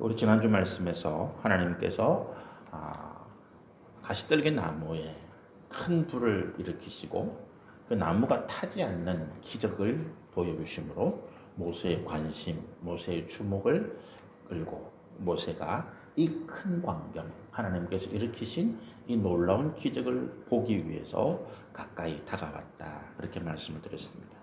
우리 지난주 말씀에서 하나님께서 가시떨기 나무에 큰 불을 일으키시고 그 나무가 타지 않는 기적을 보여주심으로 모세의 관심, 모세의 주목을 끌고 모세가 이 큰 광경, 하나님께서 일으키신 이 놀라운 기적을 보기 위해서 가까이 다가왔다. 그렇게 말씀을 드렸습니다.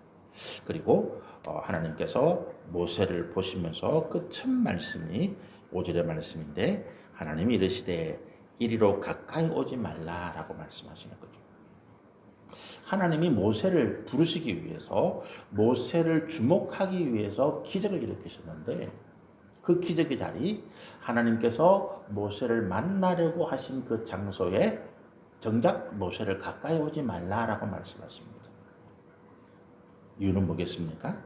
그리고 하나님께서 모세를 보시면서 그 첫 말씀이 5절의 말씀인데, 하나님이 이르시되 이리로 가까이 오지 말라라고 말씀하시는 거죠. 하나님이 모세를 부르시기 위해서, 모세를 주목하기 위해서 기적을 일으키셨는데, 그 기적의 자리, 하나님께서 모세를 만나려고 하신 그 장소에 정작 모세를 가까이 오지 말라라고 말씀하십니다. 이유는 뭐겠습니까?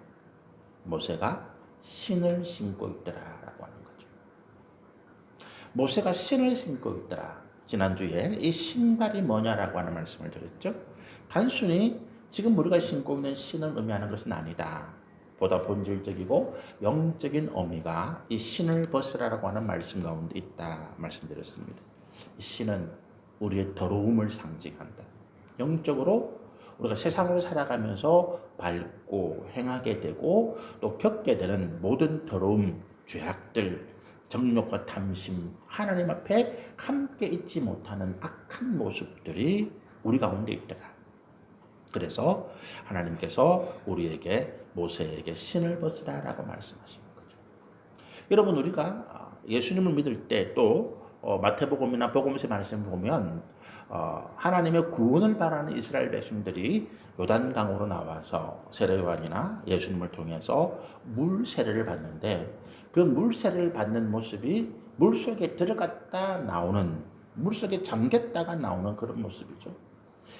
모세가 신을 신고 있더라라고 하는 거죠. 모세가 신을 신고 있더라. 지난주에 이 신발이 뭐냐라고 하는 말씀을 드렸죠. 단순히 지금 우리가 신고 있는 신을 의미하는 것은 아니다. 보다 본질적이고 영적인 의미가 이 신을 벗으라라고 하는 말씀 가운데 있다 말씀드렸습니다. 이 신은 우리의 더러움을 상징한다. 영적으로 우리가 세상을 살아가면서 밟고 행하게 되고 또 겪게 되는 모든 더러움, 죄악들, 정욕과 탐심, 하나님 앞에 함께 있지 못하는 악한 모습들이 우리 가운데 있더라. 그래서 하나님께서 우리에게, 모세에게 신을 벗으라라고 말씀하시는 거죠. 여러분, 우리가 예수님을 믿을 때 또 마태복음이나 복음서 말씀 보면 하나님의 구원을 바라는 이스라엘 백성들이 요단강으로 나와서 세례요한이나 예수님을 통해서 물 세례를 받는데, 그 물 세례를 받는 모습이 물속에 들어갔다 나오는, 물속에 잠겼다가 나오는 그런 모습이죠.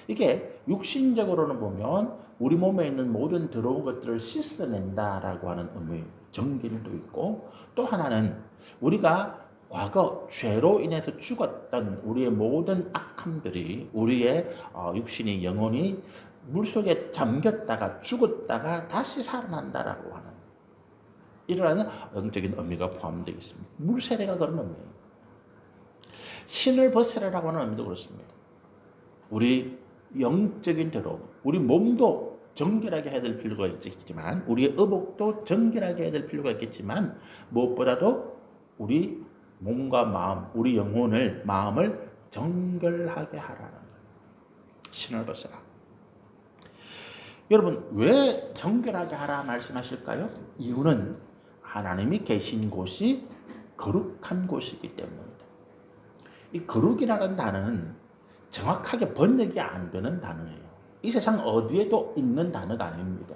이게 육신적으로는 보면 우리 몸에 있는 모든 더러운 것들을 씻어낸다라고 하는 의미, 정결도 있고, 또 하나는 우리가 과거 죄로 인해서 죽었던 우리의 모든 악함들이, 우리의 육신이, 영혼이 물속에 잠겼다가 죽었다가 다시 살아난다라고 하는 이러한 영적인 의미가 포함되어 있습니다. 물세례가 그런 의미예요. 신을 벗으라라고 하는 의미도 그렇습니다. 우리 영적인 더러움, 우리 몸도 정결하게 해야 될 필요가 있겠지만, 우리의 의복도 정결하게 해야 될 필요가 있겠지만, 무엇보다도 우리 몸과 마음, 우리 영혼을, 마음을 정결하게 하라는 거예요. 신을 벗으라. 여러분, 왜 정결하게 하라 말씀하실까요? 이유는 하나님이 계신 곳이 거룩한 곳이기 때문입니다. 이 거룩이라는 단어는 정확하게 번역이 안 되는 단어예요. 이 세상 어디에도 있는 단어가 아닙니다.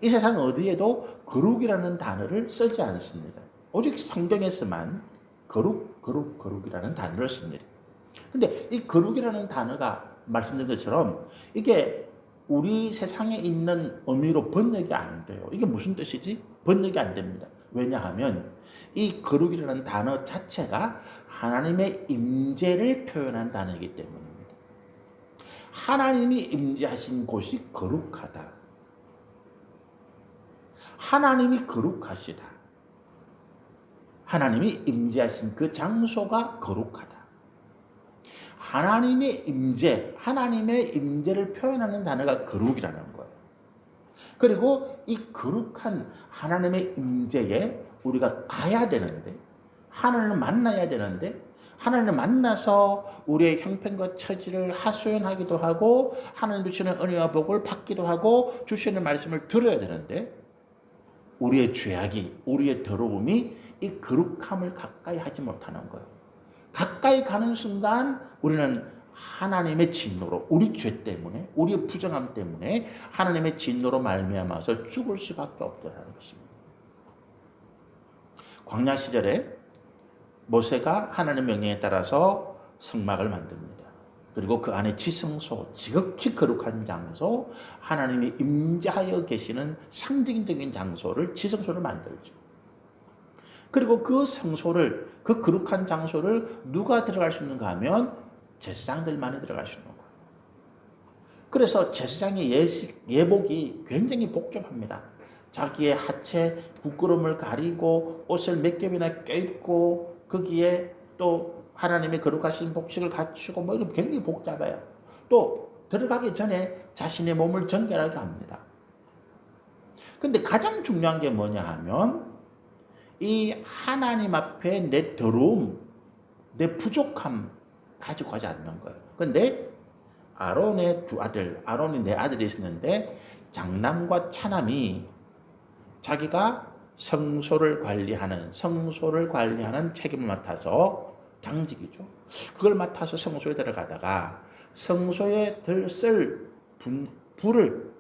이 세상 어디에도 거룩이라는 단어를 쓰지 않습니다. 오직 성경에서만 거룩이라는 단어를 씁니다. 근데 이 거룩이라는 단어가 말씀드린 것처럼 이게 우리 세상에 있는 의미로 번역이 안 돼요. 이게 무슨 뜻이지? 번역이 안 됩니다. 왜냐하면 이 거룩이라는 단어 자체가 하나님의 임재를 표현한 단어이기 때문입니다. 하나님이 임재하신 곳이 거룩하다. 하나님이 거룩하시다. 하나님이 임재하신 그 장소가 거룩하다. 하나님의 임재, 하나님의 임재를 표현하는 단어가 거룩이라는 거예요. 그리고 이 거룩한 하나님의 임재에 우리가 가야 되는데, 하나님을 만나야 되는데, 하나님을 만나서 우리의 형편과 처지를 하소연하기도 하고, 하나님 주시는 은혜와 복을 받기도 하고, 주시는 말씀을 들어야 되는데, 우리의 죄악이, 우리의 더러움이 이 거룩함을 가까이 하지 못하는 거예요. 가까이 가는 순간 우리는 하나님의 진노로, 우리 죄 때문에, 우리의 부정함 때문에 하나님의 진노로 말미암아서 죽을 수밖에 없다는 것입니다. 광야 시절에 모세가 하나님의 명령에 따라서 성막을 만듭니다. 그리고 그 안에 지성소, 지극히 거룩한 장소, 하나님이 임재하여 계시는 상징적인 장소를, 지성소를 만들죠. 그리고 그 성소를, 그 거룩한 장소를 누가 들어갈 수 있는가 하면 제사장들만이 들어갈 수 있는 거예요. 그래서 제사장의 예복이 굉장히 복잡합니다. 자기의 하체 부끄러움을 가리고 옷을 몇 겹이나 껴입고 거기에 또 하나님의 거룩하신 복식을 갖추고 뭐 이런 굉장히 복잡해요. 또 들어가기 전에 자신의 몸을 정결하게 합니다. 근데 가장 중요한 게 뭐냐 하면 이 하나님 앞에 내 더러움, 내 부족함 가지고 가지 않는 거예요. 근데 아론의 두 아들, 아론이 네 아들이 있었는데 장남과 차남이 자기가 성소를 관리하는 책임을 맡아서 당직이죠. 그걸 맡아서 성소에 들어가다가 성소에 쓸 불을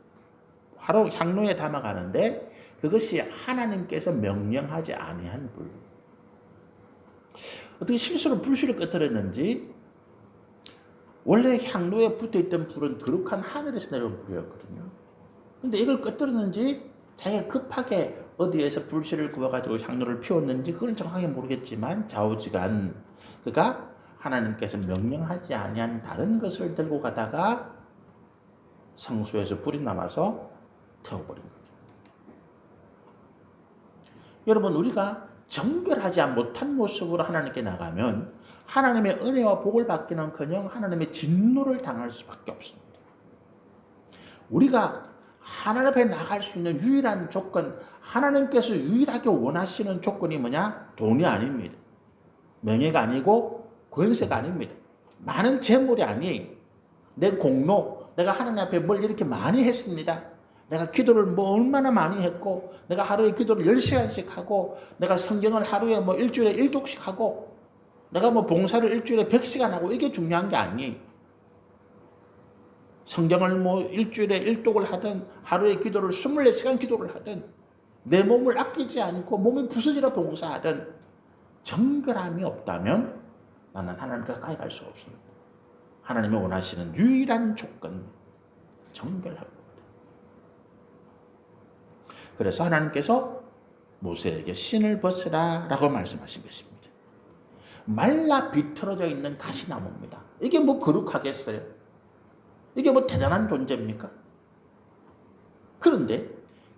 바로 향로에 담아가는데 그것이 하나님께서 명령하지 아니한 불. 어떻게 실수로 불씨를 꺼뜨렸는지 원래 향로에 붙어있던 불은 거룩한 하늘에서 내려온 불이었거든요. 근데 이걸 꺼뜨렸는지 자기가 급하게 어디에서 불씨를 구워가지고 향로를 피웠는지 그건 정확하게 모르겠지만 좌우지간 그가 하나님께서 명령하지 아니한 다른 것을 들고 가다가 성소에서 불이 남아서 태워버린 거죠. 여러분 우리가 정결하지 못한 모습으로 하나님께 나가면 하나님의 은혜와 복을 받기는커녕 하나님의 진노를 당할 수밖에 없습니다. 우리가 하나님 앞에 나갈 수 있는 유일한 조건, 하나님께서 유일하게 원하시는 조건이 뭐냐? 돈이 아닙니다. 명예가 아니고 권세가 아닙니다. 많은 재물이 아니에요. 내 공로, 내가 하나님 앞에 뭘 이렇게 많이 했습니다. 내가 기도를 뭐 얼마나 많이 했고, 내가 하루에 기도를 10시간씩 하고, 내가 성경을 하루에 뭐 일주일에 1독씩 하고, 내가 뭐 봉사를 일주일에 100시간 하고, 이게 중요한 게 아니에요. 성경을 뭐 일주일에 1독을 하든, 하루에 기도를 24시간 기도를 하든, 내 몸을 아끼지 않고 몸이 부서지라 봉사하든, 정결함이 없다면 나는 하나님과 가까이 갈 수 없습니다. 하나님이 원하시는 유일한 조건, 정결하고. 그래서 하나님께서 모세에게 신을 벗으라 라고 말씀하신 것입니다. 말라 비틀어져 있는 가시나무입니다. 이게 뭐 거룩하겠어요? 이게 뭐 대단한 존재입니까? 그런데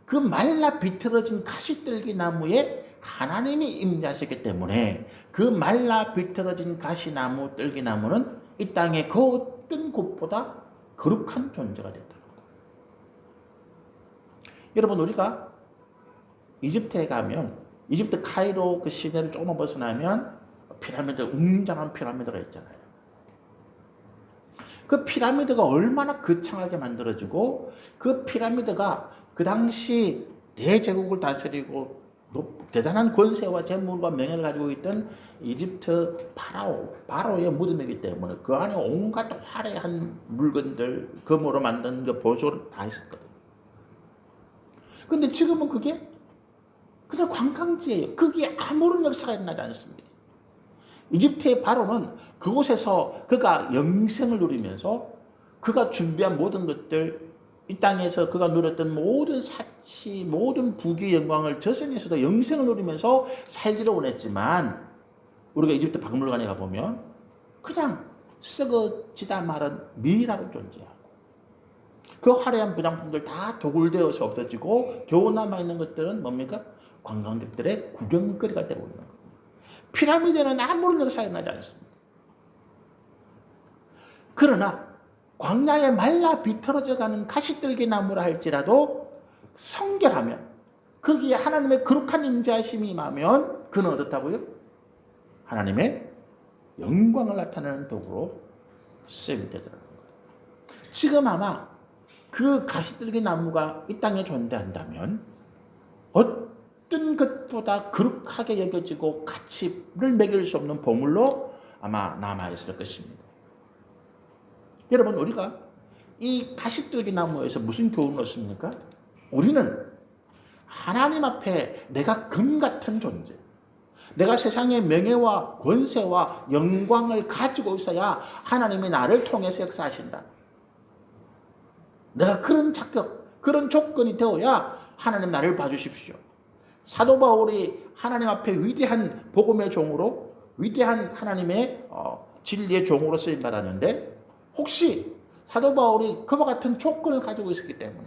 그 말라 비틀어진 가시떨기 나무에 하나님이 임재하시기 때문에 그 말라 비틀어진 가시나무 뜰기나무는 이 땅의 그 어떤 곳보다 거룩한 존재가 됐다는 거예요. 여러분 우리가 이집트에 가면 이집트 카이로 그 시내를 조금 벗어나면 피라미드, 웅장한 피라미드가 있잖아요. 그 피라미드가 얼마나 거창하게 만들어지고 그 피라미드가 그 당시 대제국을 다스리고 대단한 권세와 재물과 명예를 가지고 있던 이집트 바로의 무덤이기 때문에 그 안에 온갖 화려한 물건들, 금으로 만든 그 보석을 다 있었거든요. 근데 지금은 그게 그냥 관광지예요. 거기에 아무런 역사가 일어나지 않습니다. 이집트의 바로는 그곳에서 그가 영생을 누리면서 그가 준비한 모든 것들, 이 땅에서 그가 누렸던 모든 사치, 모든 부귀 영광을 저승에서도 영생을 누리면서 살기를 원했지만 우리가 이집트 박물관에 가보면 그냥 썩어지다 말은 미라로 존재하고 그 화려한 부장품들 다 도굴되어서 없어지고 겨우 남아있는 것들은 뭡니까? 관광객들의 구경거리가 되고 있는 겁니다. 피라미드는 아무런 역사가 나지 않습니다. 그러나 광야에 말라 비틀어져가는 가시떨기 나무라 할지라도 성결하면 거기에 하나님의 거룩한 임재하심이 임하면 그는 어떻다고요? 하나님의 영광을 나타내는 도구로 쓰임이 되더라는 거예요. 지금 아마 그 가시떨기 나무가 이 땅에 존재한다면 어떤 것보다 거룩하게 여겨지고 가치를 매길 수 없는 보물로 아마 남아있을 것입니다. 여러분 우리가 이 가시떨기 나무에서 무슨 교훈을 얻습니까? 우리는 하나님 앞에 내가 금 같은 존재, 내가 세상의 명예와 권세와 영광을 가지고 있어야 하나님이 나를 통해서 역사하신다. 내가 그런 자격, 그런 조건이 되어야 하나님 나를 봐주십시오. 사도 바울이 하나님 앞에 위대한 복음의 종으로 위대한 하나님의 진리의 종으로 쓰임받았는데 혹시 사도 바울이 그와 같은 조건을 가지고 있었기 때문에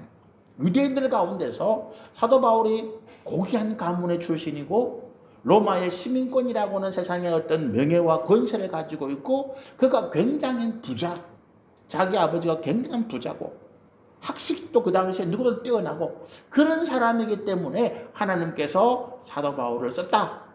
유대인들 가운데서 사도 바울이 고귀한 가문의 출신이고 로마의 시민권이라고는 세상의 어떤 명예와 권세를 가지고 있고 그가 굉장한 부자, 자기 아버지가 굉장한 부자고 학식도 그 당시에 누구보다 뛰어나고 그런 사람이기 때문에 하나님께서 사도 바울을 썼다.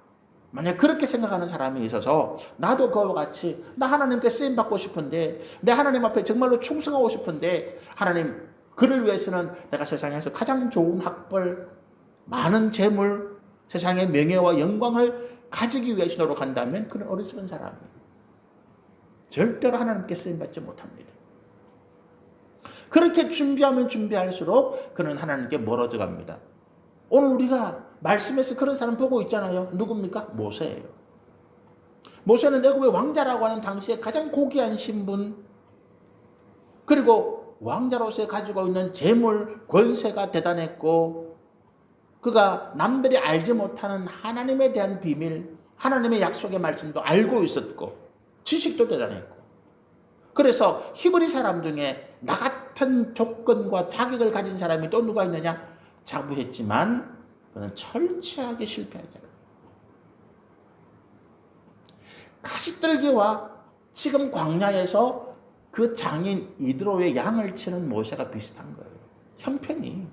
만약 그렇게 생각하는 사람이 있어서 나도 그와 같이 나 하나님께 쓰임 받고 싶은데 내 하나님 앞에 정말로 충성하고 싶은데 하나님 그를 위해서는 내가 세상에서 가장 좋은 학벌, 많은 재물, 세상의 명예와 영광을 가지기 위해서 노력한다면 그는 어리석은 사람이에요. 절대로 하나님께 쓰임 받지 못합니다. 그렇게 준비하면 준비할수록 그는 하나님께 멀어져 갑니다. 오늘 우리가 말씀에서 그런 사람 보고 있잖아요. 누굽니까? 모세예요. 모세는 애굽의 왕자라고 하는 당시에 가장 고귀한 신분, 그리고 왕자로서 가지고 있는 재물, 권세가 대단했고 그가 남들이 알지 못하는 하나님에 대한 비밀, 하나님의 약속의 말씀도 알고 있었고 지식도 대단했고 그래서 히브리 사람 중에 나 같은 조건과 자격을 가진 사람이 또 누가 있느냐? 자부했지만 그는 철저하게 실패하잖아요. 가시떨기와 지금 광야에서 그 장인 이드로의 양을 치는 모세가 비슷한 거예요. 형편이.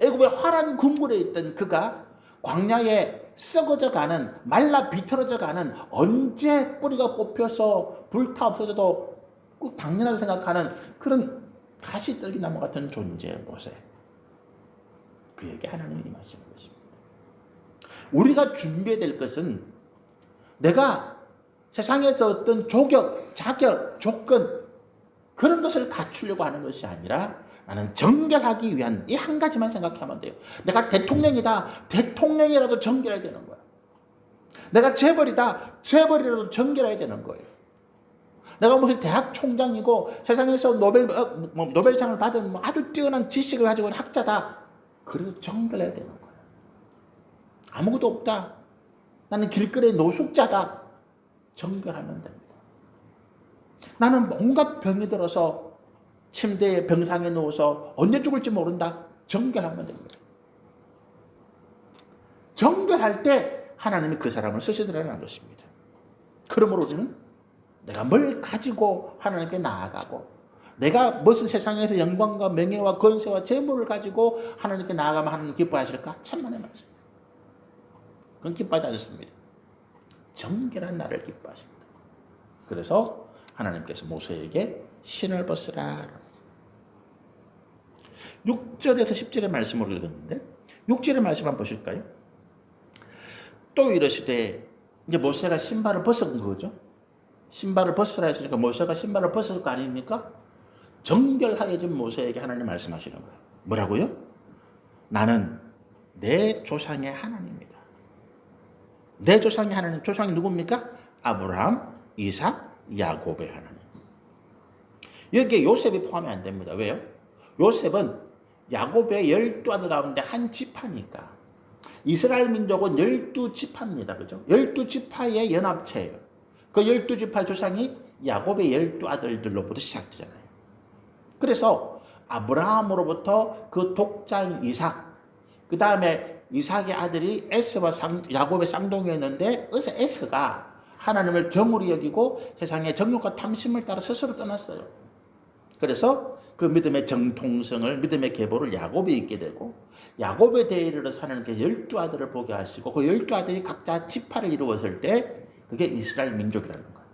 애굽의 화란 궁궐에 있던 그가 광야에 썩어져 가는, 말라 비틀어져 가는, 언제 뿌리가 뽑혀서 불타 없어져도 꼭 당연하게 생각하는 그런 가시떨기 나무 같은 존재의 모세. 그에게 하나님이 임하시는 것입니다. 우리가 준비해야 될 것은 내가 세상에서 어떤 조격, 자격, 조건 그런 것을 갖추려고 하는 것이 아니라 나는 정결하기 위한 이 한 가지만 생각하면 돼요. 내가 대통령이다. 대통령이라도 정결해야 되는 거야. 내가 재벌이다. 재벌이라도 정결해야 되는 거예요. 내가 무슨 대학 총장이고 세상에서 노벨상을 받은 아주 뛰어난 지식을 가지고 있는 학자다. 그래도 정결해야 되는 거야. 아무것도 없다. 나는 길거리의 노숙자다. 정결하면 됩니다. 나는 온갖 병이 들어서 침대에 병상에 누워서 언제 죽을지 모른다. 정결하면 됩니다. 정결할 때 하나님이 그 사람을 쓰시더라는 것입니다. 그러므로 우리는 내가 뭘 가지고 하나님께 나아가고 내가 무슨 세상에서 영광과 명예와 권세와 재물을 가지고 하나님께 나아가면 하나님 기뻐하실까? 천만의 말씀. 그건 기뻐하지 않습니다. 정결한 나를 기뻐하십니다. 그래서 하나님께서 모세에게 신을 벗으라. 6절에서 10절의 말씀을 읽었는데 6절의 말씀 한번 보실까요? 또 이러시되 이제 모세가 신발을 벗은 거죠. 신발을 벗으라 했으니까 모세가 신발을 벗을 거 아닙니까? 정결하여진 모세에게 하나님 말씀하시는 거예요. 뭐라고요? 나는 내 조상의 하나님이다. 내 조상의 하나님, 조상이 누굽니까? 아브라함, 이삭, 야곱의 하나님. 여기에 요셉이 포함이 안 됩니다. 왜요? 요셉은 야곱의 12아들 가운데 한 지파니까. 이스라엘 민족은 12지파입니다. 그죠? 12지파의 연합체예요. 그 12지파 조상이 야곱의 12아들들로부터 시작되잖아요. 그래서 아브라함으로부터 그 독자인 이삭, 그 다음에 이삭의 아들이 에스와 야곱의 쌍둥이였는데 에스가 하나님을 경홀히 여기고 세상의 정욕과 탐심을 따라 스스로 떠났어요. 그래서 그 믿음의 정통성을, 믿음의 계보를 야곱이 있게 되고 야곱의 대의를 하나님께 12아들을 보게 하시고 그 12아들이 각자 지파를 이루었을 때 그게 이스라엘 민족이라는 거예요.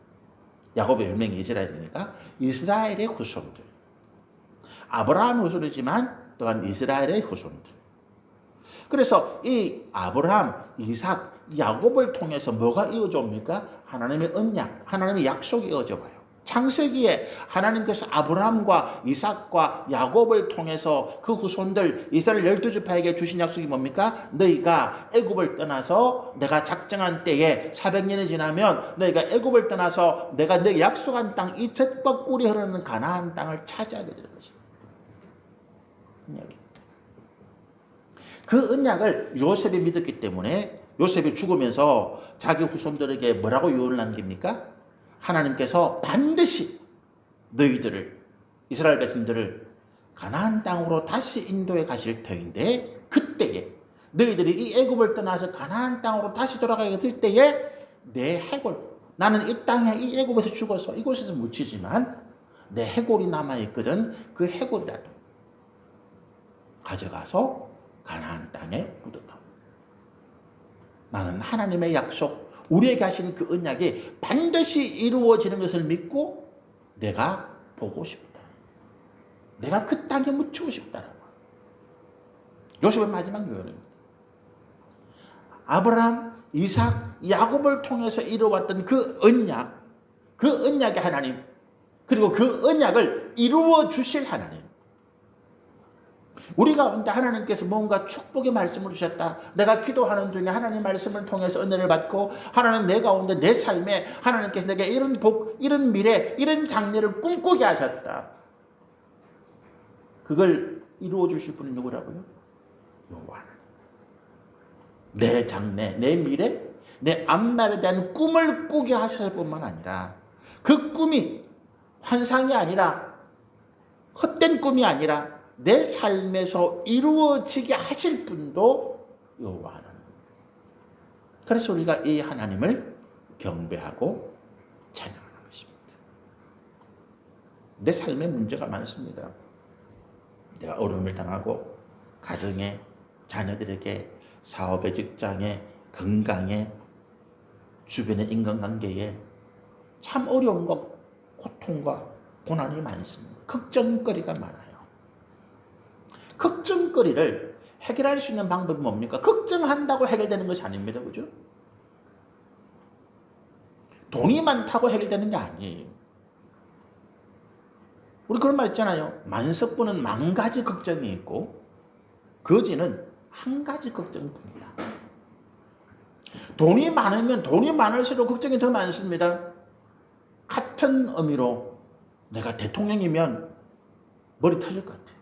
야곱의 별명이 이스라엘이니까 이스라엘의 후손들. 아브라함의 후손이지만 또한 이스라엘의 후손들. 그래서 이 아브라함, 이삭, 야곱을 통해서 뭐가 이어져 옵니까? 하나님의 언약, 하나님의 약속이 이어져 와요. 창세기에 하나님께서 아브라함과 이삭과 야곱을 통해서 그 후손들 이스라엘 12지파에게 주신 약속이 뭡니까? 너희가 애굽을 떠나서 내가 작정한 때에 400년이 지나면 너희가 애굽을 떠나서 내가 너희 약속한 땅 이 젖과 꿀이 흐르는 가나안 땅을 차지하게 될 것이다. 그 언약을 요셉이 믿었기 때문에 요셉이 죽으면서 자기 후손들에게 뭐라고 유언을 남깁니까? 하나님께서 반드시 너희들을, 이스라엘 백성들을 가나안 땅으로 다시 인도해 가실 터인데, 그때에 너희들이 이 애굽을 떠나서 가나안 땅으로 다시 돌아가게 될 때에 내 해골, 나는 이 땅에 이 애굽에서 죽어서 이곳에서 묻히지만 내 해골이 남아있거든. 그 해골이라도 가져가서 가나안 땅에 묻었다. 나는 하나님의 약속, 우리에게 하신 그 언약이 반드시 이루어지는 것을 믿고 내가 보고 싶다. 내가 그 땅에 묻히고 싶다라고. 요셉의 마지막 요원입니다. 아브라함, 이삭, 야곱을 통해서 이루어왔던 그 언약의 하나님, 그리고 그 언약을 이루어 주실 하나님. 우리 가운데 하나님께서 뭔가 축복의 말씀을 주셨다. 내가 기도하는 중에 하나님 말씀을 통해서 은혜를 받고, 하나님 내 가운데 내 삶에 하나님께서 내게 이런 복, 이런 미래, 이런 장래를 꿈꾸게 하셨다. 그걸 이루어 주실 분은 누구라고요? 여호와 하나님. 내 장래, 내 미래, 내 앞날에 대한 꿈을 꾸게 하실 뿐만 아니라, 그 꿈이 환상이 아니라, 헛된 꿈이 아니라 내 삶에서 이루어지게 하실 분도 여호와 하나님. 그래서 우리가 이 하나님을 경배하고 찬양하는 것입니다. 내 삶에 문제가 많습니다. 내가 어려움을 당하고 가정에, 자녀들에게, 사업에, 직장에, 건강에, 주변의 인간관계에 참 어려움과 고통과 고난이 많습니다. 걱정거리가 많아요. 걱정거리를 해결할 수 있는 방법이 뭡니까? 걱정한다고 해결되는 것이 아닙니다. 그죠? 돈이 많다고 해결되는 게 아니에요. 우리 그런 말 있잖아요. 만석분은 만 가지 걱정이 있고 거지는 한 가지 걱정뿐이다. 돈이 많으면 돈이 많을수록 걱정이 더 많습니다. 같은 의미로 내가 대통령이면 머리 터질 것 같아요.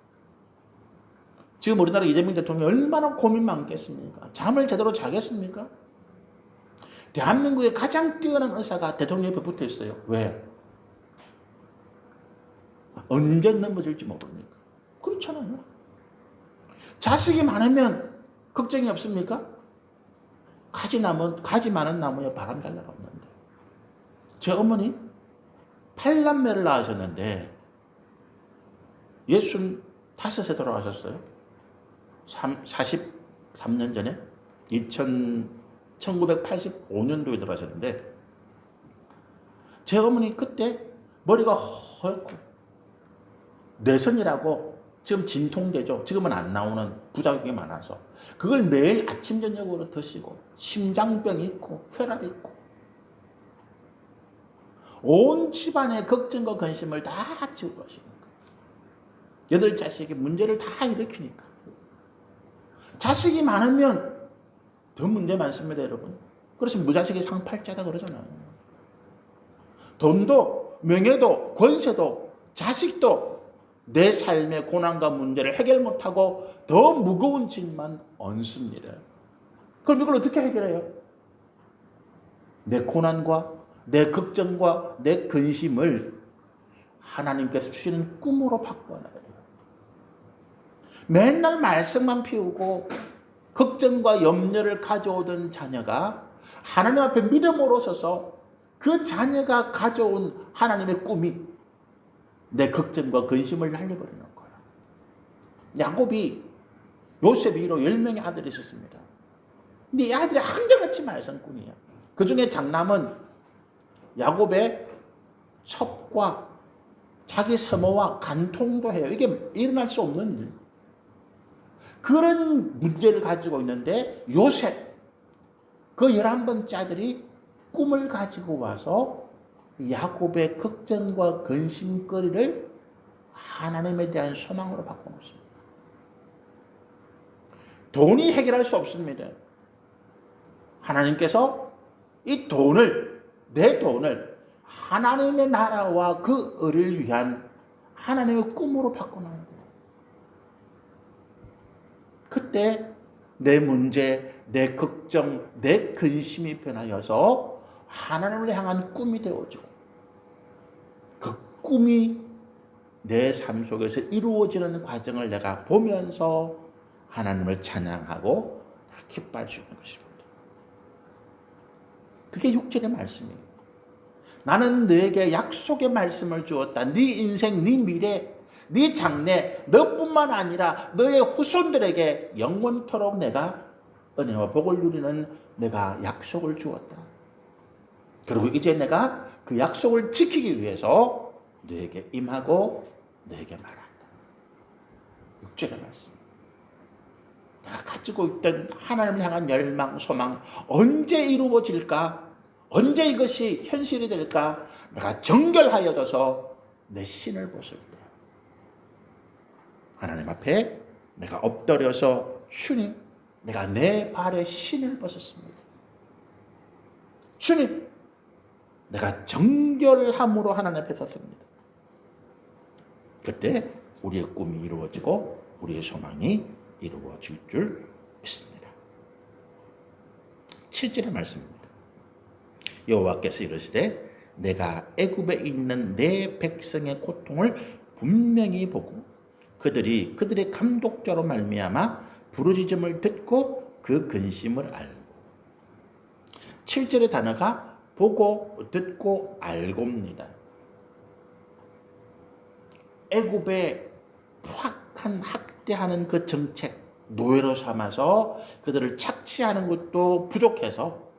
지금 우리나라 이재명 대통령이 얼마나 고민 많겠습니까? 잠을 제대로 자겠습니까? 대한민국의 가장 뛰어난 의사가 대통령 옆에 붙어 있어요. 왜? 언제 넘어질지 모릅니까? 그렇잖아요. 자식이 많으면 걱정이 없습니까? 가지 많은 나무에 바람 잘 나가는데. 제 어머니 8남매를 낳으셨는데 65에 돌아가셨어요. 43년 전에 1985년도에 돌아가셨는데, 제 어머니 그때 머리가 헐고 뇌선이라고 지금 진통제죠. 지금은 안 나오는 부작용이 많아서 그걸 매일 아침 저녁으로 드시고 심장병이 있고 혈압이 있고 온 집안의 걱정과 근심을 다 지우고 가시는 거예요. 8자식이 문제를 다 일으키니까. 자식이 많으면 더 문제 많습니다, 여러분. 그래서 무자식이 상팔자다 그러잖아요. 돈도 명예도 권세도 자식도 내 삶의 고난과 문제를 해결 못하고 더 무거운 짐만 얹습니다. 그럼 이걸 어떻게 해결해요? 내 고난과 내 걱정과 내 근심을 하나님께서 주시는 꿈으로 바꿔놔야 돼요. 맨날 말씀만 피우고 걱정과 염려를 가져오던 자녀가 하나님 앞에 믿음으로 서서 그 자녀가 가져온 하나님의 꿈이 내 걱정과 근심을 날려버리는 거예요. 요셉이 10명의 아들이 있었습니다. 근데 이 아들이 한결같이 말썽꾼이에요. 그 중에 장남은 야곱의 첩과 자기 서모와 간통도 해요. 이게 일어날 수 없는 일. 그런 문제를 가지고 있는데 요셉, 그 11번째 아들이 꿈을 가지고 와서 야곱의 걱정과 근심거리를 하나님에 대한 소망으로 바꿔놓습니다. 돈이 해결할 수 없습니다. 하나님께서 이 돈을, 내 돈을 하나님의 나라와 그 을을 위한 하나님의 꿈으로 바꿔놔야 돼요. 그때 내 문제, 내 걱정, 내 근심이 변하여서 하나님을 향한 꿈이 되어지고 그 꿈이 내 삶 속에서 이루어지는 과정을 내가 보면서 하나님을 찬양하고 기뻐할 수 있는 것입니다. 그게 6절의 말씀이에요. 나는 너에게 약속의 말씀을 주었다. 네 인생, 네 미래, 네 장래, 너뿐만 아니라 너의 후손들에게 영원토록 내가 은혜와 복을 누리는 내가 약속을 주었다. 그리고 이제 내가 그 약속을 지키기 위해서 너에게 임하고 너에게 말한다. 6절의 말씀. 내가 가지고 있던 하나님을 향한 열망, 소망 언제 이루어질까? 언제 이것이 현실이 될까? 내가 정결하여져서 내 신을 벗을 때 하나님 앞에 내가 엎드려서 주님, 내가 내 발에 신을 벗었습니다. 주님, 내가 정결함으로 하나님 앞에 섰습니다. 그때 우리의 꿈이 이루어지고 우리의 소망이 이루어질 줄 믿습니다. 7절의 말씀입니다. 여호와께서 이르시되 내가 애굽에 있는 내 백성의 고통을 분명히 보고 그들의 감독자로 말미암아 부르짖음을 듣고 그 근심을 알고. 7절의 단어가 보고 듣고 알고입니다. 애굽의 포악한 학대하는 그 정책, 노예로 삼아서 그들을 착취하는 것도 부족해서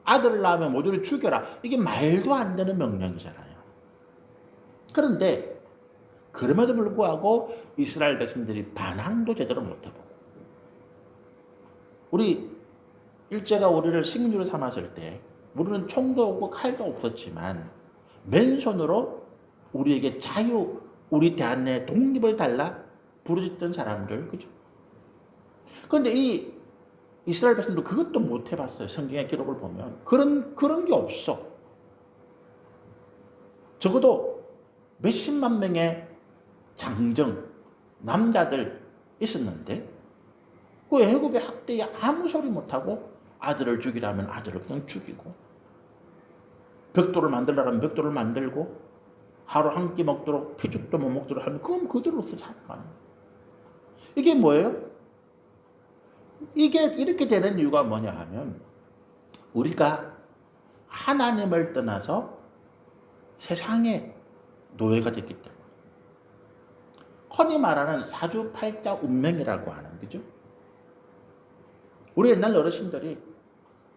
아들을 낳으면 모두를 죽여라. 이게 말도 안 되는 명령이잖아요. 그런데 그럼에도 불구하고 이스라엘 백성들이 반항도 제대로 못해보고, 우리 일제가 우리를 식민지로 삼았을 때 우리는 총도 없고 칼도 없었지만 맨손으로 우리에게 자유, 우리 대한민국의 독립을 달라 부르짖던 사람들, 그죠? 그런데 이 이스라엘 백성도 그것도 못 해봤어요. 성경의 기록을 보면 그런 게 없어. 적어도 몇십만 명의 장정 남자들 있었는데 그 애굽의 학대에 아무 소리 못하고 아들을 죽이라면 아들을 그냥 죽이고, 벽돌을 만들라면 벽돌을 만들고, 하루 한 끼 먹도록 피죽도 못 먹도록 하면 그건 그대로서 살아가는. 이게 뭐예요? 이게 이렇게 되는 이유가 뭐냐 하면 우리가 하나님을 떠나서 세상의 노예가 됐기 때문에. 흔히 말하는 사주팔자 운명이라고 하는, 그죠? 우리 옛날 어르신들이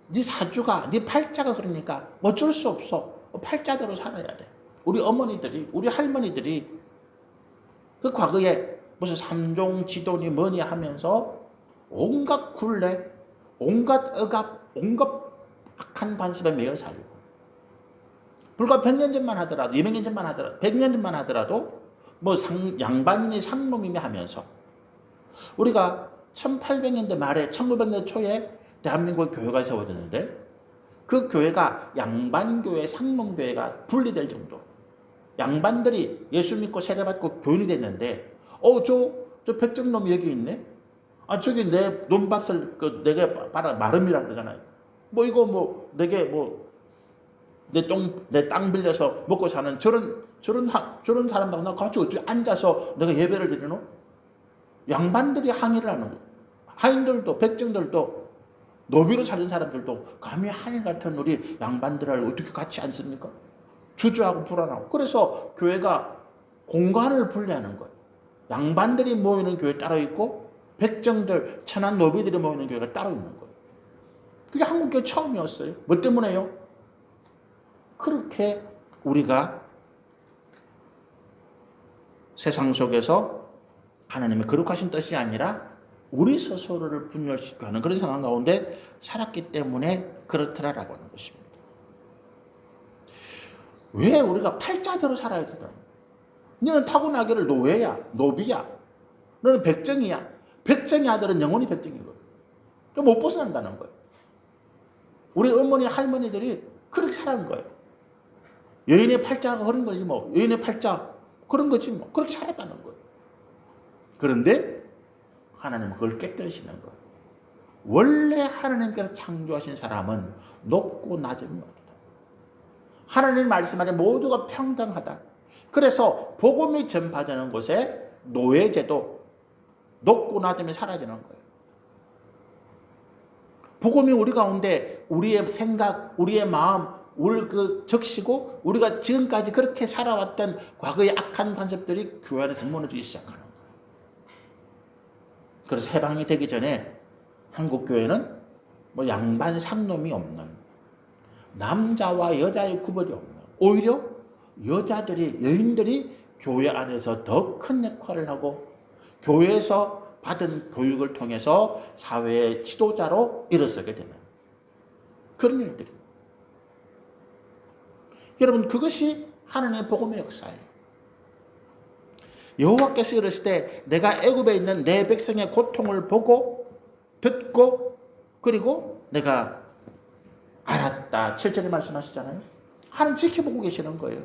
네 사주가, 네 팔자가 그러니까 어쩔 수 없어. 팔자대로 살아야 돼. 우리 어머니들이, 우리 할머니들이 그 과거에 무슨 삼종 지도니 뭐니 하면서 온갖 굴레, 온갖 억압, 온갖 악한 관습에 매여 살고, 불과 100년 전만 하더라도, 200년 전만 하더라도, 100년 전만 하더라도 뭐 양반이니 상놈이니 하면서 우리가 1800년대 말에 1900년대 초에 대한민국 교회가 세워졌는데 그 교회가 양반교회, 상놈교회가 분리될 정도. 양반들이 예수 믿고 세례받고 교인이 됐는데 저 백정놈이 여기 있네? 아, 저기 내 논밭을 내게 팔아 마름이라 그러잖아요. 뭐 이거 뭐 내게 뭐 내 땅 빌려서 먹고 사는 저런 사람들하고 나 같이 어떻게 앉아서 내가 예배를 드리노? 양반들이 항의를 하는 거예요. 하인들도, 백정들도, 노비로 사는 사람들도 감히 하인 같은 우리 양반들을 어떻게 같이 앉습니까? 주저하고 불안하고. 그래서 교회가 공간을 분리하는 거예요. 양반들이 모이는 교회 따로 있고 백정들, 천한 노비들이 모이는 교회가 따로 있는 거예요. 그게 한국교회 처음이었어요. 뭐 때문에요? 그렇게 우리가 세상 속에서 하나님의 거룩하신 뜻이 아니라 우리 스스로를 분열시키고 하는 그런 상황 가운데 살았기 때문에 그렇더라라고 하는 것입니다. 왜 우리가 팔자대로 살아야 되나? 너는 타고나기를 노예야, 노비야. 너는 백정이야. 백정의 아들은 영원히 백정이거든. 못 벗어난다는 거예요. 우리 어머니, 할머니들이 그렇게 살아온 거예요. 여인의 팔자가 그런 거지 뭐. 여인의 팔자 그런 거지 뭐. 그렇게 살았다는 거예요. 그런데 하나님은 그걸 깨뜨리시는 거예요. 원래 하나님께서 창조하신 사람은 높고 낮은 없다. 하나님 말씀하는 모두가 평등하다. 그래서 복음이 전파되는 곳에 노예제도 녹고 나더니 사라지는 거예요. 복음이 우리 가운데 우리의 생각, 우리의 마음, 우리를 적시고 우리가 지금까지 그렇게 살아왔던 과거의 악한 관습들이 교회 안에서 무너지기 시작하는 거예요. 그래서 해방이 되기 전에 한국 교회는 뭐 양반 상놈이 없는, 남자와 여자의 구별이 없는, 오히려 여인들이 교회 안에서 더 큰 역할을 하고 교회에서 받은 교육을 통해서 사회의 지도자로 일어서게 되는 그런 일들이. 여러분, 그것이 하나님의 복음의 역사예요. 여호와께서 이르실 때 내가 애굽에 있는 내 백성의 고통을 보고 듣고 그리고 내가 알았다. 7절에 말씀하시잖아요. 하나님 지켜보고 계시는 거예요.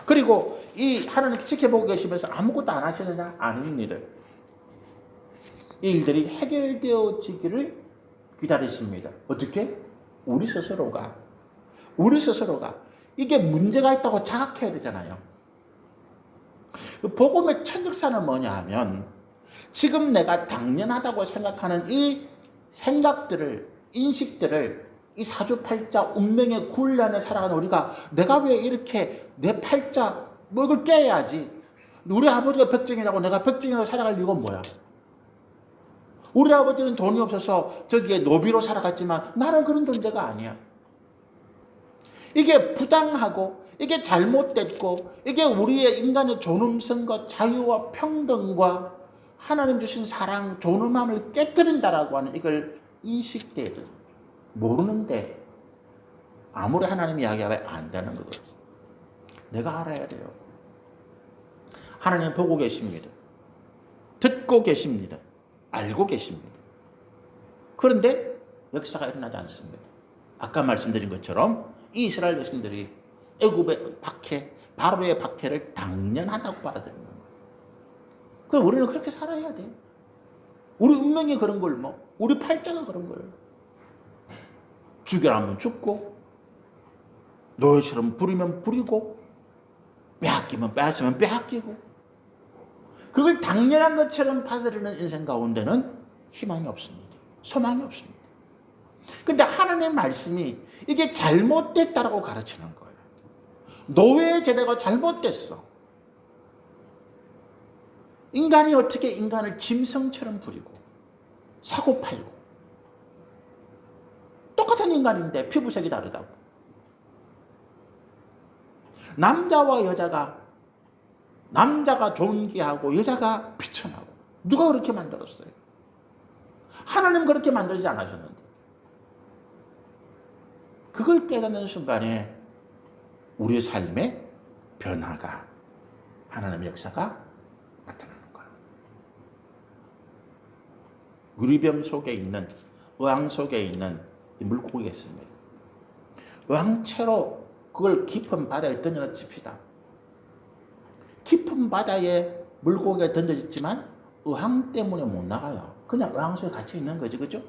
그리고 이 하나님 지켜보고 계시면서 아무것도 안 하시느냐? 아닙니다. 이 일들이 해결되어지기를 기다리십니다. 어떻게? 우리 스스로가 이게 문제가 있다고 자각해야 되잖아요. 복음의 첫 역사는 뭐냐 하면 지금 내가 당연하다고 생각하는 이 생각들을, 인식들을 이 사주팔자 운명의 굴레 안에 살아가는 우리가 내가 왜 이렇게 내 팔자 뭐 이걸 깨야지. 우리 아버지가 백정이라고 내가 백정이라고 살아갈 이유가 뭐야? 우리 아버지는 돈이 없어서 저기에 노비로 살아갔지만 나는 그런 존재가 아니야. 이게 부당하고 이게 잘못됐고 이게 우리의 인간의 존엄성과 자유와 평등과 하나님 주신 사랑, 존엄함을 깨뜨린다라고 하는 이걸 인식돼야 돼요. 모르는데 아무리 하나님 이야기하면 안 되는 거거든요. 내가 알아야 돼요. 하나님 보고 계십니다. 듣고 계십니다. 알고 계십니다. 그런데 역사가 일어나지 않습니다. 아까 말씀드린 것처럼 이스라엘 백성들이 애굽의 박해, 바로의 박해를 당연하다고 받아들이는 거예요. 그럼 우리는 그렇게 살아야 돼. 우리 운명이 그런 걸 우리 팔자가 그런 거예요. 죽여라면 죽고, 노예처럼 부리면 부리고, 빼앗기면 빼앗으면 빼앗기고, 그걸 당연한 것처럼 받아들이는 인생 가운데는 희망이 없습니다. 소망이 없습니다. 근데 하나님의 말씀이 이게 잘못됐다라고 가르치는 거예요. 노예의 제도가 잘못됐어. 인간이 어떻게 인간을 짐승처럼 부리고 사고 팔고 똑같은 인간인데 피부색이 다르다고. 남자가 존귀하고 여자가 비천하고 누가 그렇게 만들었어요? 하나님 그렇게 만들지 않으셨는데. 그걸 깨닫는 순간에 우리의 삶의 변화가, 하나님의 역사가 나타나는 거예요. 유리병 속에 있는, 의왕 속에 있는 이 물고기가 있습니다. 의왕채로 그걸 깊은 바다에 던져칩시다. 깊은 바다에 물고기가 던져졌지만 의왕 때문에 못 나가요. 그냥 의왕 속에 갇혀 있는 거죠. 그죠?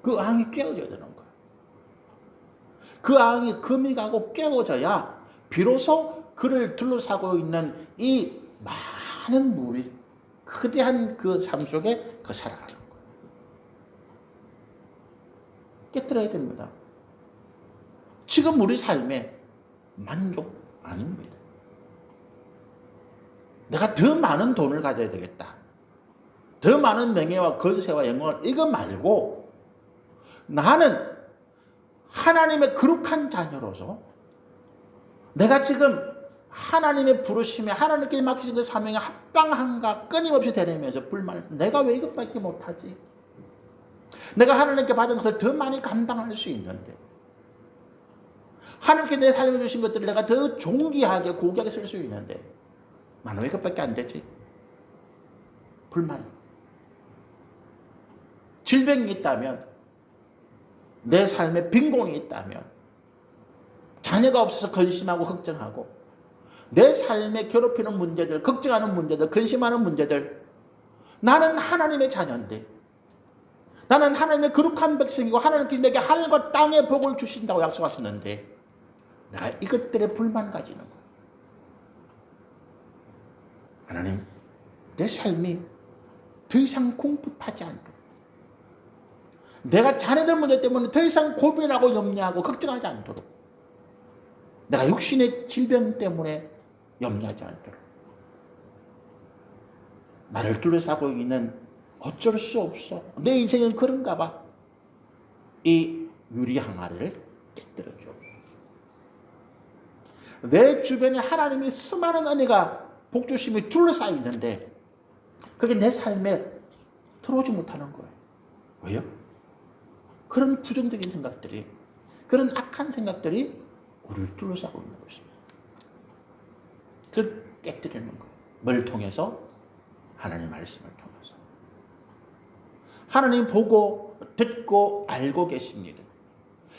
그 의왕이 깨어져야 되는 거예요. 그 의왕이 금이 가고 깨어져야 비로소 그를 둘러싸고 있는 이 많은 물이 거대한 그 삶 속에 살아가는 거예요. 깨뜨려야 됩니다. 지금 우리 삶에 만족 아닙니다. 내가 더 많은 돈을 가져야 되겠다. 더 많은 명예와 권세와 영광을 이거 말고 나는 하나님의 거룩한 자녀로서 내가 지금 하나님의 부르심에 하나님께 맡기신 그 사명에 합당한가 끊임없이 되뇌면서 불만, 내가 왜 이것밖에 못하지? 내가 하나님께 받은 것을 더 많이 감당할 수 있는데 하나님께 내 삶에 주신 것들을 내가 더 존귀하게 고귀하게 쓸 수 있는데 나는 왜 이것밖에 안 되지? 불만. 질병이 있다면, 내 삶에 빈공이 있다면, 자녀가 없어서 근심하고 걱정하고, 내 삶에 괴롭히는 문제들, 걱정하는 문제들, 근심하는 문제들, 나는 하나님의 자녀인데, 나는 하나님의 거룩한 백성이고 하나님께서 내게 하늘과 땅의 복을 주신다고 약속하셨는데 내가 이것들에 불만 가지는 거예요. 하나님, 내 삶이 더 이상 궁핍하지 않도록, 내가 자녀들 문제 때문에 더 이상 고민하고 염려하고 걱정하지 않도록, 내가 육신의 질병 때문에 염려하지 않도록, 나를 둘러싸고 있는 어쩔 수 없어, 내 인생은 그런가 봐, 이 유리 항아리를 깨뜨려줘. 내 주변에 하나님이 수많은 은혜가 복주심이 둘러싸여 있는데 그게 내 삶에 들어오지 못하는 거예요. 왜요? 그런 부정적인 생각들이, 그런 악한 생각들이 우리를 둘러싸고 있는 것입니다. 그걸 깨뜨리는 거예요. 뭘 통해서? 하나님 말씀을 통해서. 하나님 보고 듣고 알고 계십니다.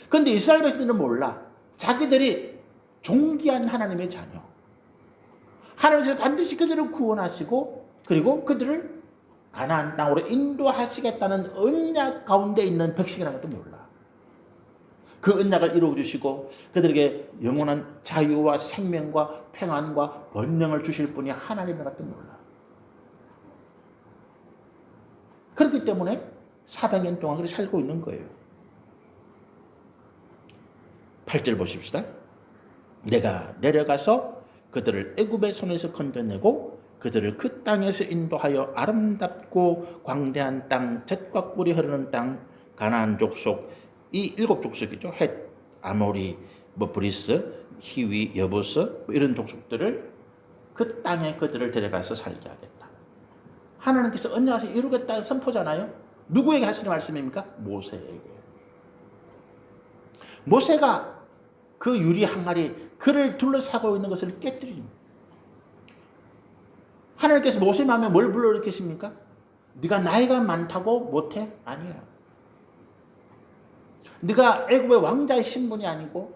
그런데 이스라엘 백성들은 몰라. 자기들이 존귀한 하나님의 자녀, 하나님께서 반드시 그들을 구원하시고 그리고 그들을 가나안 땅으로 인도하시겠다는 언약 가운데 있는 백성이라는 것도 몰라. 그 언약을 이루어주시고 그들에게 영원한 자유와 생명과 평안과 번영을 주실 분이 하나님이라는 것도 몰라. 그렇기 때문에 400년 동안 그렇게 살고 있는 거예요. 8절 보십시다. 내가 내려가서 그들을 애굽의 손에서 건져내고 그들을 그 땅에서 인도하여 아름답고 광대한 땅, 젖과 꿀이 흐르는 땅, 가나안 족속, 이 7 족속이죠. 헷, 아모리, 브리스, 히위, 여부스, 이런 족속들을 그 땅에 그들을 데려가서 살게 하겠다. 하나님께서 언약을 이루겠다는 선포잖아요. 누구에게 하시는 말씀입니까? 모세에게. 모세가 그 유리 항아리, 그를 둘러싸고 있는 것을 깨뜨립니다. 하나님께서 모세 마음에 뭘 불러일으키십니까? 네가 나이가 많다고 못해? 아니야. 네가 애굽의 왕자의 신분이 아니고,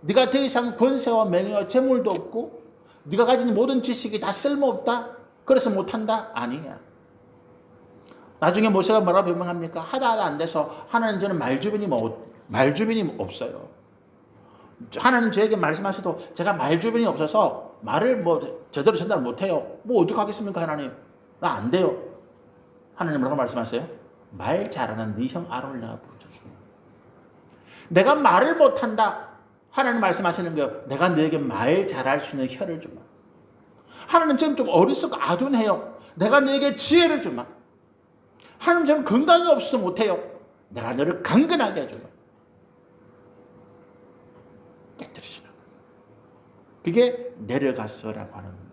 네가 더 이상 권세와 명예와 재물도 없고, 네가 가진 모든 지식이 다 쓸모없다? 그래서 못한다? 아니야. 나중에 모세가 뭐라고 변명합니까? 하다 안 돼서 하나님, 저는 말주변이 없어요. 하나님 저에게 말씀하셔도 제가 말주변이 없어서 말을 제대로 전달 못해요. 어떻게 하겠습니까, 하나님? 나 안 돼요. 하나님 뭐라고 말씀하세요? 말 잘하는 네 형 아론을 내가 부르쳐주마. 내가 말을 못한다. 하나님 말씀하시는 거예요. 내가 너에게 말 잘할 수 있는 혀를 주마. 하나님, 저는 좀 어리석고 아둔해요. 내가 너에게 지혜를 주마. 하나님, 저는 건강이 없어서 못해요. 내가 너를 강건하게 해주마. 깨뜨리시라. 그게 내려가서라고 하는 거예요.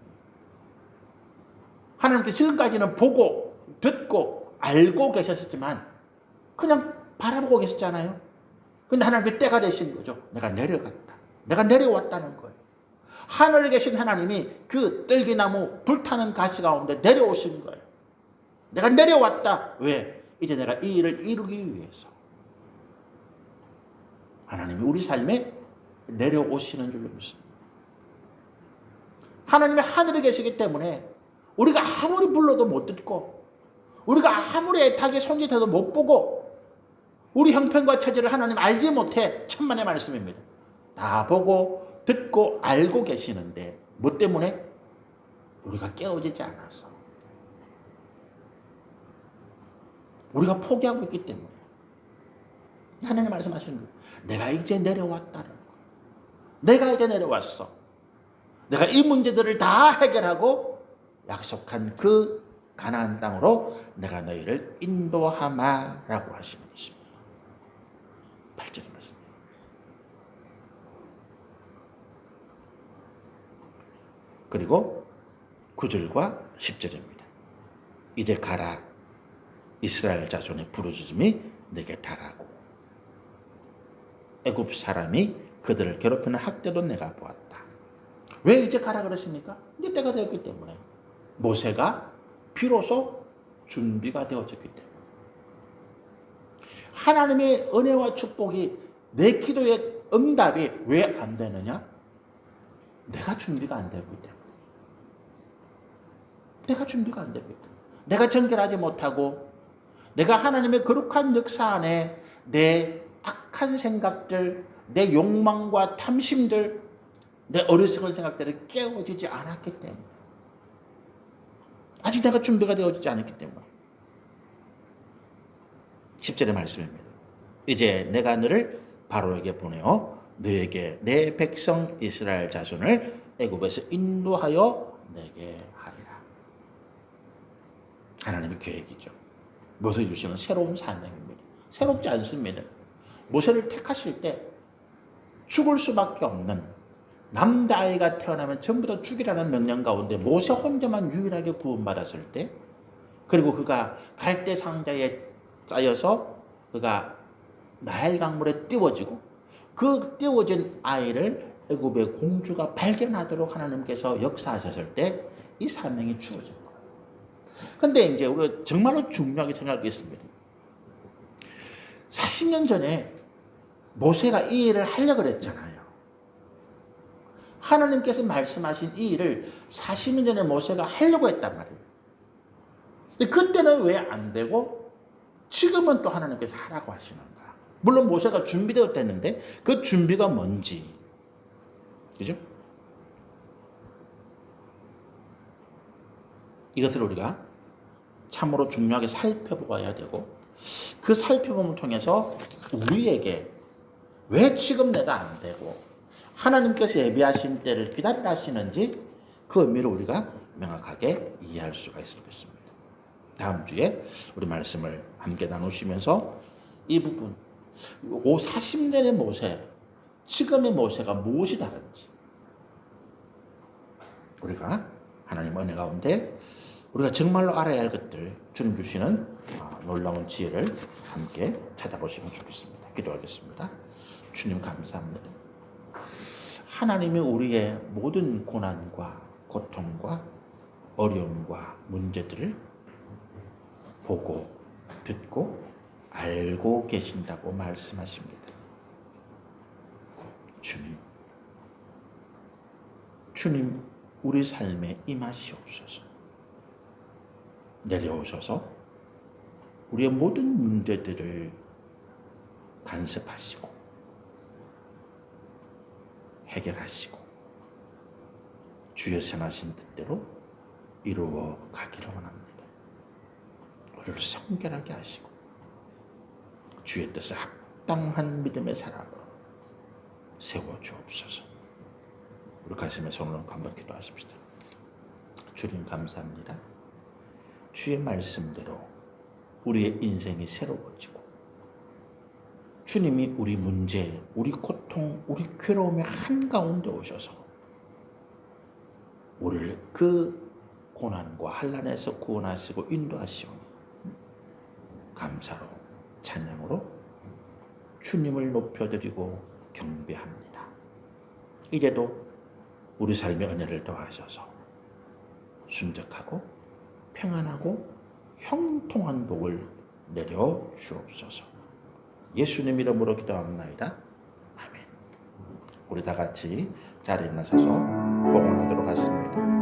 하나님께 지금까지는 보고 듣고 알고 계셨지만 그냥 바라보고 계셨잖아요. 근데 하나님께 때가 되신 거죠. 내가 내려갔다. 내가 내려왔다는 거예요. 하늘에 계신 하나님이 그 떨기나무 불타는 가시 가운데 내려오신 거예요. 내가 내려왔다. 왜? 이제 내가 이 일을 이루기 위해서. 하나님이 우리 삶에 내려오시는 줄로 믿습니다. 하나님이 하늘에 계시기 때문에 우리가 아무리 불러도 못 듣고, 우리가 아무리 애타게 손짓해도 못 보고, 우리 형편과 처지를 하나님 알지 못해. 천만의 말씀입니다. 다 보고 듣고 알고 계시는데 뭐 때문에? 우리가 깨어지지 않아서, 우리가 포기하고 있기 때문에. 하나님 말씀하시는 거예요. 내가 이제 내려왔다는 거예요. 내가 이제 내려왔어. 내가 이 문제들을 다 해결하고 약속한 그 가나안 땅으로 내가 너희를 인도하마라고 하시는 것입니다. 8절의 말씀입니다. 그리고 9절과 10절입니다. 이제 가라. 이스라엘 자손의 부르짖음이 내게 달하고 애굽 사람이 그들을 괴롭히는 학대도 내가 보았다. 왜 이제 가라 그랬습니까? 이제 때가 되었기 때문에. 모세가 비로소 준비가 되어졌기 때문에. 하나님의 은혜와 축복이, 내 기도의 응답이 왜 안 되느냐? 내가 준비가 안 되기 때문에. 내가 준비가 안 되기 때문에. 내가 정결하지 못하고, 내가 하나님의 거룩한 역사 안에 내 악한 생각들, 내 욕망과 탐심들, 내 어리석은 생각들이 깨워지지 않았기 때문에. 아직 내가 준비가 되어지지 않았기 때문에. 10절의 말씀입니다. 이제 내가 너를 바로에게 보내어 너에게 내 백성 이스라엘 자손을 애굽에서 인도하여 내게 하리라. 하나님의 계획이죠. 모세에게 주시는 새로운 사명입니다. 새롭지 않습니다. 모세를 택하실 때 죽을 수밖에 없는 남자아이가 태어나면 전부 다 죽이라는 명령 가운데 모세 혼자만 유일하게 구원받았을 때, 그리고 그가 갈대 상자에 짜여서 그가 나일 강물에 띄워지고 그 띄워진 아이를 애굽의 공주가 발견하도록 하나님께서 역사하셨을 때 이 사명이 주어진 거예요. 근데 이제 우리가 정말로 중요하게 생각했습니다. 40년 전에 모세가 이 일을 하려고 그랬잖아요. 하나님께서 말씀하신 이 일을 40년 전에 모세가 하려고 했단 말이에요. 근데 그때는 왜 안 되고 지금은 또 하나님께서 하라고 하시는가? 물론 모세가 준비되었다는데 그 준비가 뭔지, 그죠? 이것을 우리가 참으로 중요하게 살펴보아야 되고, 그 살펴봄을 통해서 우리에게 왜 지금 내가 안 되고 하나님께서 예비하신 때를 기다리라 하시는지 그 의미를 우리가 명확하게 이해할 수가 있을 것입니다. 다음 주에 우리 말씀을 함께 나누시면서 이 부분, 40년의 모세, 지금의 모세가 무엇이 다른지 우리가 하나님의 은혜 가운데 우리가 정말로 알아야 할 것들, 주님 주시는 놀라운 지혜를 함께 찾아보시면 좋겠습니다. 기도하겠습니다. 주님 감사합니다. 하나님이 우리의 모든 고난과 고통과 어려움과 문제들을 보고 듣고 알고 계신다고 말씀하십니다. 주님 우리 삶에 임하시옵소서. 내려오셔서 우리의 모든 문제들을 간섭하시고 해결하시고 주의 선하신 뜻대로 이루어 가기를 원합니다. 우리를 성결하게 하시고 주의 뜻에 합당한 믿음의 사람으로 세워주옵소서. 우리 가슴에 손을 얹고 한번 기도하십시다. 주님 감사합니다. 주의 말씀대로 우리의 인생이 새로워지고 주님이 우리 문제, 우리 고통, 우리 괴로움의 한가운데 오셔서 우리를 그 고난과 환난에서 구원하시고 인도하시오니 감사로 찬양으로 주님을 높여드리고 경배합니다. 이제도 우리 삶의 은혜를 더하셔서 순적하고 평안하고 형통한 복을 내려 주옵소서. 예수님 이름으로 기도합니다. 아멘. 우리 다 같이 자리에 나서서 복원하도록 하겠습니다.